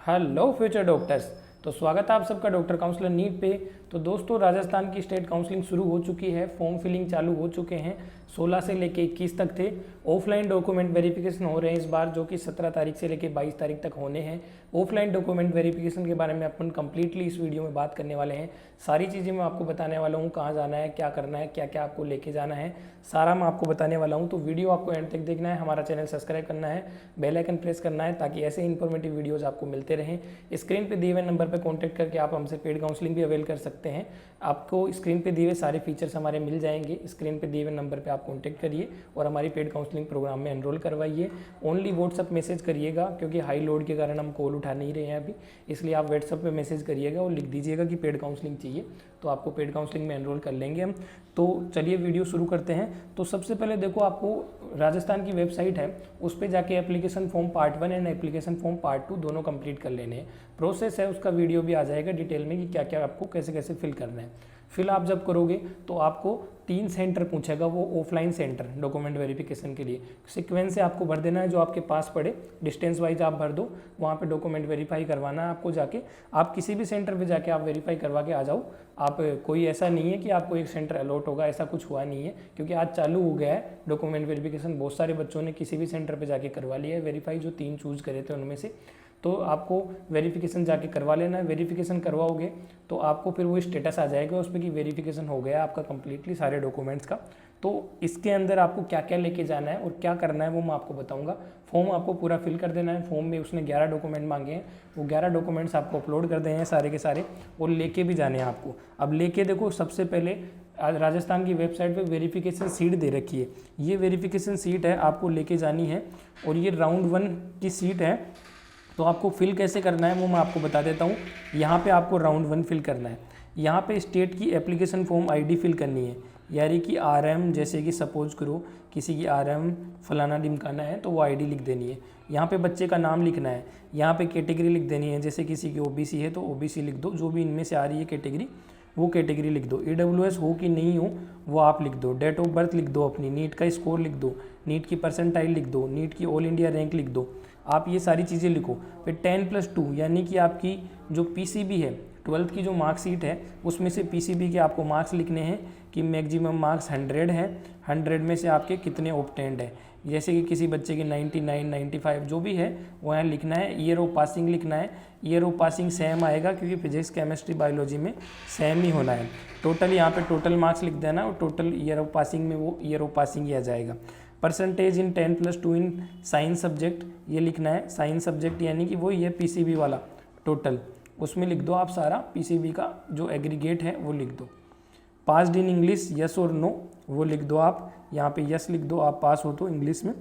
Hello future doctors. तो स्वागत है आप सबका डॉक्टर काउंसलर नीट पे। तो दोस्तों, राजस्थान की स्टेट काउंसलिंग शुरू हो चुकी है, फॉर्म फिलिंग चालू हो चुके हैं। 16 से लेके 21 तक थे। ऑफलाइन डॉक्यूमेंट वेरिफिकेशन हो रहे हैं इस बार, जो कि 17 तारीख से लेके 22 तारीख तक होने हैं। ऑफलाइन डॉक्यूमेंट वेरिफिकेशन के बारे में अपन कंप्लीटली इस वीडियो में बात करने वाले हैं। सारी चीज़ें मैं आपको बताने वाला हूँ, कहाँ जाना है, क्या करना है, क्या क्या आपको लेके जाना है, सारा मैं आपको बताने वाला हूँ। तो वीडियो आपको एंड तक देखना है, हमारा चैनल सब्सक्राइब करना है, बेल आइकन प्रेस करना है, ताकि ऐसे इन्फॉर्मेटिव वीडियोज़ आपको मिलते रहें। स्क्रीन पे दिए हुए नंबर पर कॉन्टैक्ट करके आप हमसे पेड काउंसलिंग भी अवेल कर सकते हैं। आपको स्क्रीन पे दिए हुए सारे फीचर्स हमारे मिल जाएंगे। स्क्रीन पे दिए हुए नंबर पे आप कॉन्टैक्ट करिए और हमारी पेड काउंसलिंग प्रोग्राम में एनरोल करवाइए। ओनली व्हाट्सअप मैसेज करिएगा, क्योंकि हाई लोड के कारण हम कॉल उठा नहीं रहे हैं अभी, इसलिए आप व्हाट्सअप पे मैसेज करिएगा और लिख दीजिएगा कि पेड काउंसलिंग चाहिए, तो आपको पेड काउंसलिंग में एनरोल कर लेंगे हम। तो चलिए वीडियो शुरू करते हैं। तो सबसे पहले देखो, आपको राजस्थान की वेबसाइट है, उस पर जाके application form part 1 and application form part 2 दोनों कंप्लीट कर लेने हैं। प्रोसेस है, उसका वीडियो भी आ जाएगा डिटेल में कि क्या क्या आपको कैसे कैसे फिल करना है। फिल आप जब करोगे तो आपको 3 सेंटर पूछेगा, वो ऑफलाइन सेंटर डॉक्यूमेंट वेरिफिकेशन के लिए। सीक्वेंस से आपको भर देना है, जो आपके पास पड़े डिस्टेंस वाइज आप भर दो, वहाँ पे डॉक्यूमेंट वेरीफाई करवाना है आपको जाके। आप किसी भी सेंटर पे जाके आप वेरीफाई करवा के आ जाओ। आप कोई ऐसा नहीं है कि आपको एक सेंटर अलॉट होगा, ऐसा कुछ हुआ नहीं है, क्योंकि आज चालू हो गया है डॉक्यूमेंट वेरिफिकेशन। बहुत सारे बच्चों ने किसी भी सेंटर पर जाके करवा लिया है वेरीफाई, जो 3 चूज़ करे थे उनमें से। तो आपको वेरिफिकेशन जाके करवा लेना है। वेरिफिकेशन करवाओगे तो आपको फिर वो स्टेटस आ जाएगा उस पर कि वेरिफिकेशन हो गया आपका कंप्लीटली सारे डॉक्यूमेंट्स का। तो इसके अंदर आपको क्या क्या लेके जाना है और क्या करना है वो मैं आपको बताऊंगा। फॉर्म आपको पूरा फिल कर देना है। फॉर्म में उसने 11 डॉक्यूमेंट मांगे हैं, वो 11 डॉक्यूमेंट्स आपको अपलोड कर देने हैं सारे के सारे, और लेके भी जाने हैं आपको। अब लेके देखो, सबसे पहले आज राजस्थान की वेबसाइट पे वेरिफिकेशन सीट दे रखी है। ये वेरिफिकेशन सीट है, आपको लेके जानी है, और ये राउंड 1 की सीट है। तो आपको फिल कैसे करना है वो मैं आपको बता देता हूँ। यहाँ पे आपको राउंड 1 फिल करना है। यहाँ पे स्टेट की एप्लीकेशन फॉर्म आईडी फिल करनी है, यानी कि आरएम, जैसे कि सपोज करो किसी की आरएम फलाना ढिमकाना है तो वो आईडी लिख देनी है। यहाँ पे बच्चे का नाम लिखना है, यहाँ पे कैटेगरी लिख देनी है, जैसे किसी की ओबीसी है तो ओबीसी लिख दो, जो भी इनमें से आ रही है कैटेगरी वो कैटेगरी लिख दो। ईडब्ल्यूएस हो कि नहीं हो वो आप लिख दो। डेट ऑफ बर्थ लिख दो अपनी, नीट का स्कोर लिख दो, नीट की परसेंटाइल लिख दो, नीट की ऑल इंडिया रैंक लिख दो। आप ये सारी चीज़ें लिखो। फिर 10+2 यानी कि आपकी जो पीसीबी है, 12th की जो मार्कशीट है, उसमें से पीसीबी के आपको मार्क्स लिखने हैं कि मैक्सिमम मार्क्स 100 है, 100 में से आपके कितने ऑब्टेंड है। जैसे कि किसी बच्चे की 99, 95 जो भी है वो यहाँ लिखना है। ईयर ऑफ पासिंग लिखना है। ईयर ऑफ पासिंग सेम आएगा, क्योंकि फिजिक्स केमिस्ट्री बायोलॉजी में सेम ही होना है। टोटल यहाँ पे टोटल मार्क्स लिख देना, और टोटल ईयर ऑफ पासिंग में वो ईयर ऑफ पासिंग ही आ जाएगा। Percentage in 10+2 in science subject ये लिखना है। साइंस सब्जेक्ट यानी कि वो ये पीसीबी वाला टोटल, उसमें लिख दो आप सारा पीसीबी का जो एग्रीगेट है वो लिख दो। पास्ड इन इंग्लिश यस और नो वो लिख दो आप, यहाँ पे यस लिख दो, आप पास हो तो इंग्लिश में।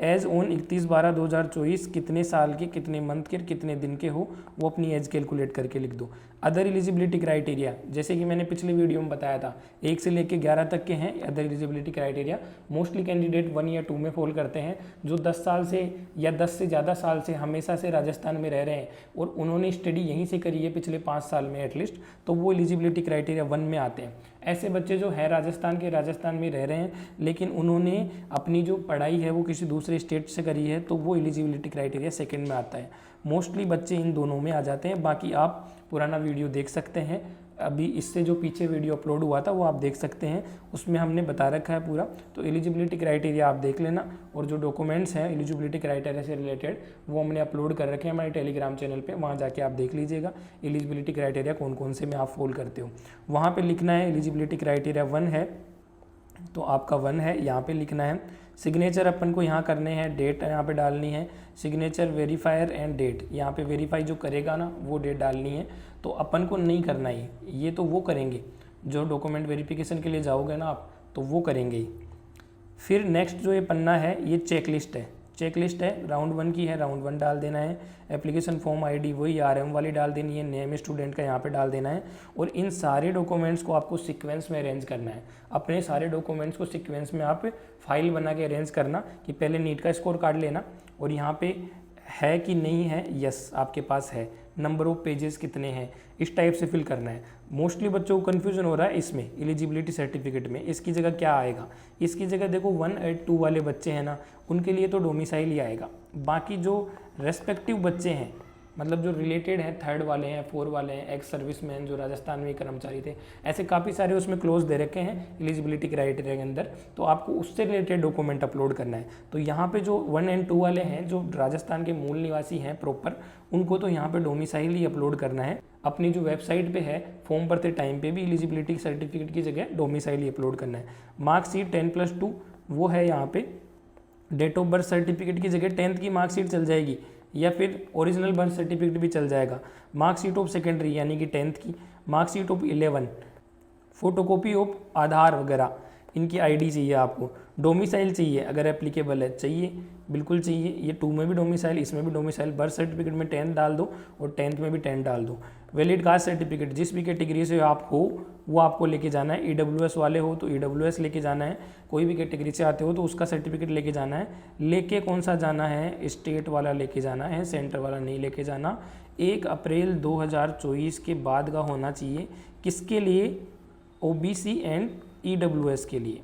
एज ऑन 31/12/2024 कितने साल के, कितने मंथ के, कितने दिन के हो, वो अपनी एज कैलकुलेट करके लिख दो। अदर एलिजिबिलिटी क्राइटेरिया, जैसे कि मैंने पिछले वीडियो में बताया था, 1 से लेकर 11 तक के हैं other eligibility criteria. Mostly candidate 1 या 2 में फॉल करते हैं, जो 10 साल से या 10 से ज़्यादा साल से हमेशा से राजस्थान में रह रहे हैं और उन्होंने स्टडी यहीं से करी है पिछले 5 साल में एटलीस्ट, तो वो एलिजिबिलिटी क्राइटेरिया 1 में आते हैं। ऐसे बच्चे जो है राजस्थान के, राजस्थान में रह रहे हैं, लेकिन उन्होंने अपनी जो पढ़ाई है वो किसी दूसरे स्टेट से करी है, तो वो एलिजिबिलिटी क्राइटेरिया 2nd में आता है। मोस्टली बच्चे इन दोनों में आ जाते हैं। बाकी आप पुराना वीडियो देख सकते हैं, अभी इससे जो पीछे वीडियो अपलोड हुआ था वो आप देख सकते हैं, उसमें हमने बता रखा है पूरा। तो एलिजिबिलिटी क्राइटेरिया आप देख लेना, और जो डॉक्यूमेंट्स हैं एलिजिबिलिटी क्राइटेरिया से रिलेटेड वो हमने अपलोड कर रखे हैं हमारे टेलीग्राम चैनल पे, वहाँ जाके आप देख लीजिएगा एलिजिबिलिटी क्राइटेरिया कौन कौन से में आप फॉल करते हो। वहाँ पर लिखना है एलिजिबिलिटी क्राइटेरिया 1 है तो आपका 1 है, यहाँ पे लिखना है। सिग्नेचर अपन को यहाँ करने हैं, डेट यहाँ पे डालनी है। सिग्नेचर वेरीफायर एंड डेट, यहाँ पे वेरीफाई जो करेगा ना वो डेट डालनी है। तो अपन को नहीं करना ही, ये तो वो करेंगे जो डॉक्यूमेंट वेरिफिकेशन के लिए जाओगे ना आप, तो वो करेंगे ही। फिर नेक्स्ट जो ये पन्ना है ये चेकलिस्ट है। चेकलिस्ट है, राउंड 1 की है, राउंड 1 डाल देना है। एप्लीकेशन फॉर्म आईडी वही आरएम वाली डाल देनी है। नेम स्टूडेंट का यहाँ पे डाल देना है। और इन सारे डॉक्यूमेंट्स को आपको सीक्वेंस में अरेंज करना है। अपने सारे डॉक्यूमेंट्स को सीक्वेंस में आप फाइल बना के अरेंज करना, कि पहले नीट का स्कोर कार्ड लेना, और यहाँ पे है कि नहीं है, यस आपके पास है, नंबर ऑफ पेजेस कितने हैं, इस टाइप से फिल करना है। मोस्टली बच्चों को कन्फ्यूजन हो रहा है इसमें एलिजिबिलिटी सर्टिफिकेट में, इसकी जगह क्या आएगा। इसकी जगह देखो 182 वाले बच्चे हैं ना, उनके लिए तो डोमिसाइल ही आएगा। बाकी जो रेस्पेक्टिव बच्चे हैं मतलब जो रिलेटेड हैं, थर्ड वाले हैं, 4 वाले हैं, एक्स सर्विसमैन जो राजस्थान में कर्मचारी थे, ऐसे काफ़ी सारे उसमें क्लोज दे रखे हैं एलिजिबिलिटी क्राइटेरिया के अंदर। तो आपको उससे रिलेटेड डॉक्यूमेंट अपलोड करना है। तो यहाँ पे जो 1 और 2 वाले हैं, जो राजस्थान के मूल निवासी हैं प्रॉपर, उनको तो यहाँ पे डोमिसाइल ही अपलोड करना है। अपनी जो वेबसाइट पे है फॉर्म भरते टाइम पे भी एलिजिबिलिटी सर्टिफिकेट की जगह डोमिसाइल ही अपलोड करना है। मार्कशीट 10+2 वो है यहाँ पे। डेट ऑफ बर्थ सर्टिफिकेट की जगह 10th की मार्कशीट चल जाएगी, या फिर ओरिजिनल बर्थ सर्टिफिकेट भी चल जाएगा। मार्कशीट ऑफ सेकेंडरी यानी कि 10th की, मार्कशीट ऑफ 11, फोटोकॉपी ऑफ आधार वगैरह, इनकी आईडी चाहिए आपको। डोमिसाइल चाहिए अगर एप्लीकेबल है, चाहिए, बिल्कुल चाहिए। ये 2 में भी डोमिसाइल, इसमें भी डोमिसाइल। बर्थ सर्टिफिकेट में 10 डाल दो और 10th में भी 10 डाल दो। वैलिड कास्ट सर्टिफिकेट जिस भी कैटेगरी से आप हो वो आपको लेके जाना है। EWS वाले हो तो EWS लेके जाना है, कोई भी कैटेगरी से आते हो तो उसका सर्टिफिकेट लेके जाना है। लेके कौन सा जाना है, स्टेट वाला लेके जाना है, सेंटर वाला नहीं लेके जाना। 1 अप्रैल 2024 के बाद का होना चाहिए। किसके लिए, OBC एंड EWS के लिए।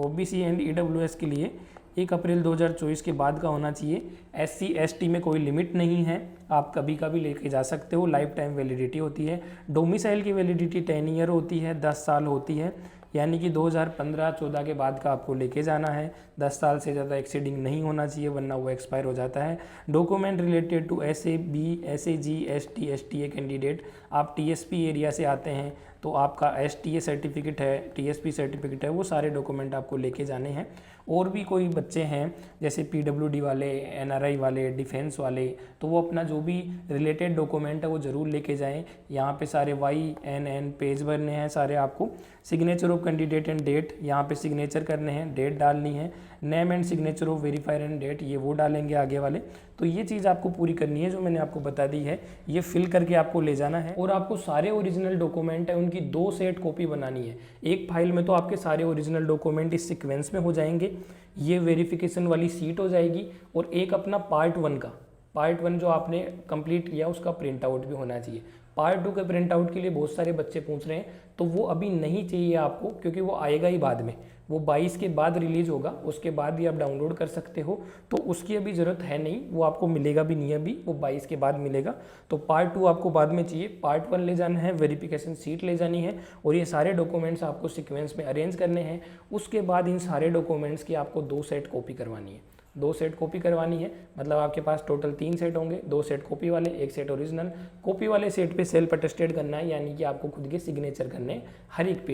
OBC एंड EWS के लिए 1 अप्रैल 2024 के बाद का होना चाहिए। SC ST में कोई लिमिट नहीं है, आप कभी कभी लेके जा सकते हो। लाइफ टाइम वैलिडिटी होती है। डोमिसाइल की वैलिडिटी 10 ईयर होती है, 10 साल होती है, यानी कि 2015-14 के बाद का आपको लेके जाना है। 10 साल से ज़्यादा एक्सीडिंग नहीं होना चाहिए, वरना वो एक्सपायर हो जाता है। Document related to SAB SAG ST STA candidate, आप TSP एरिया से आते हैं तो आपका STA सर्टिफिकेट है, TSP सर्टिफिकेट है, वो सारे डॉक्यूमेंट आपको लेके जाने हैं। और भी कोई बच्चे हैं जैसे PWD वाले, NRI वाले, डिफेंस वाले, तो वो अपना जो भी रिलेटेड डॉक्यूमेंट है वो ज़रूर लेके जाएं। यहाँ पे सारे YNN पेज भरने हैं सारे आपको। Signature of candidate and date, यहाँ पे सिग्नेचर करने हैं, डेट डालनी है। Name and signature of verifier and date, ये वो डालेंगे आगे वाले। तो ये चीज़ आपको पूरी करनी है जो मैंने आपको बता दी है, ये फिल करके आपको ले जाना है। और आपको सारे ओरिजिनल डॉक्यूमेंट है उनकी 2 सेट कॉपी बनानी है। एक फाइल में तो आपके सारे ओरिजिनल डॉक्यूमेंट इस सीक्वेंस में हो जाएंगे, ये वेरिफिकेशन वाली सीट हो जाएगी। और एक अपना पार्ट 1 जो आपने कंप्लीट किया उसका प्रिंट आउट भी होना चाहिए। पार्ट 2 के प्रिंट आउट के लिए बहुत सारे बच्चे पूछ रहे हैं, तो वो अभी नहीं चाहिए आपको, क्योंकि वो आएगा ही बाद में, वो 22 के बाद रिलीज होगा, उसके बाद ही आप डाउनलोड कर सकते हो। तो उसकी अभी ज़रूरत है नहीं, वो आपको मिलेगा भी नहीं अभी, वो 22 के बाद मिलेगा। तो पार्ट 2 आपको बाद में चाहिए। पार्ट 1 ले जाना है, वेरिफिकेशन सीट ले जानी है, और ये सारे डॉक्यूमेंट्स आपको सीक्वेंस में अरेंज करने हैं। उसके बाद इन सारे डॉक्यूमेंट्स की आपको 2 सेट कॉपी करवानी है। 2 सेट कॉपी करवानी है, मतलब आपके पास टोटल 3 सेट होंगे। 2 सेट कॉपी वाले, 1 सेट ओरिजिनल। कॉपी वाले सेट पे सेल्फ अटेस्टेड करना है, यानी कि आपको खुद के सिग्नेचर करने हैं हर एक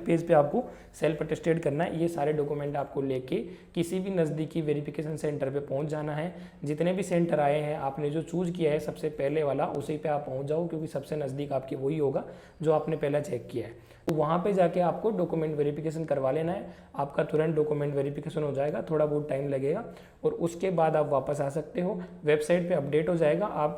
पेज पे आपको सेल्फ अटेस्टेड करना है। ये सारे डॉक्यूमेंट आपको लेके किसी भी नज़दीकी वेरिफिकेशन सेंटर पे पहुंच जाना है। जितने भी सेंटर आए हैं, आपने जो चूज़ किया है सबसे पहले वाला, उसी पे आप पहुँच जाओ, क्योंकि सबसे नज़दीक आपके वही होगा जो आपने पहला चेक किया है। तो वहाँ पे जाके आपको डॉक्यूमेंट वेरिफिकेशन करवा लेना है। आपका तुरंत डॉक्यूमेंट वेरिफिकेशन हो जाएगा, थोड़ा बहुत टाइम लगेगा, और उसके बाद आप वापस आ सकते हो। वेबसाइट पे अपडेट हो जाएगा, आप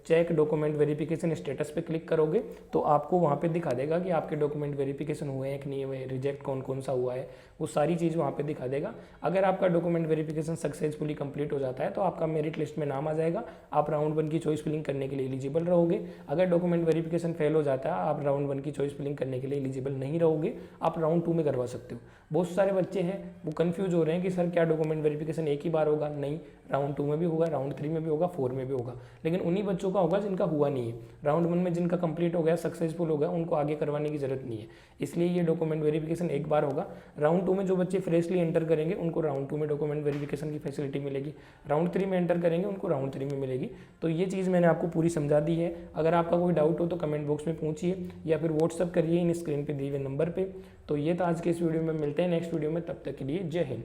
चेक डॉक्यूमेंट वेरिफिकेशन स्टेटस पे क्लिक करोगे तो आपको वहाँ पे दिखा देगा कि आपके डॉक्यूमेंट वेरिफिकेशन हुए हैं कि नहीं हुए, रिजेक्ट कौन कौन सा हुआ है, वो सारी चीज़ वहाँ पे दिखा देगा। अगर आपका डॉक्यूमेंट वेरिफिकेशन सक्सेसफुली कंप्लीट हो जाता है तो आपका मेरिट लिस्ट में नाम आ जाएगा, आप राउंड 1 की चॉइस फिलिंग करने के लिए एलिजिबल रहोगे। अगर डॉक्यूमेंट वेरिफिकेशन फेल हो जाता है, आप राउंड 1 की चॉइस फिलिंग करने के लिए एलिजिबल नहीं रहोगे, आप राउंड 2 में करवा सकते हो। बहुत सारे बच्चे हैं वो कंफ्यूज हो रहे हैं कि सर क्या डॉक्यूमेंट वेरिफिकेशन एक ही बार होगा? नहीं, राउंड 2 में भी होगा, राउंड 3 में भी होगा, 4 में भी होगा, लेकिन उन्हीं बच्चों का होगा जिनका हुआ नहीं है। राउंड 1 में जिनका कंप्लीट हो गया, सक्सेसफुल हो गया, उनको आगे करवाने की जरूरत नहीं है, इसलिए ये डॉक्यूमेंट वेरिफिकेशन एक बार होगा। राउंड 2 में जो बच्चे फ्रेशली एंटर करेंगे उनको राउंड 2 में डॉक्यूमेंट वेरिफिकेशन की फैसिलिटी मिलेगी। राउंड 3 में एंटर करेंगे उनको राउंड 3 में मिलेगी। तो ये चीज़ मैंने आपको पूरी समझा दी है। अगर आपका कोई डाउट हो तो कमेंट बॉक्स में पूछिए या फिर व्हाट्सअप करिए इन स्क्रीन पर दिए हुए नंबर पर। तो ये था आज के इस वीडियो में, मिलते हैं नेक्स्ट वीडियो में, तब तक के लिए जय हिंद।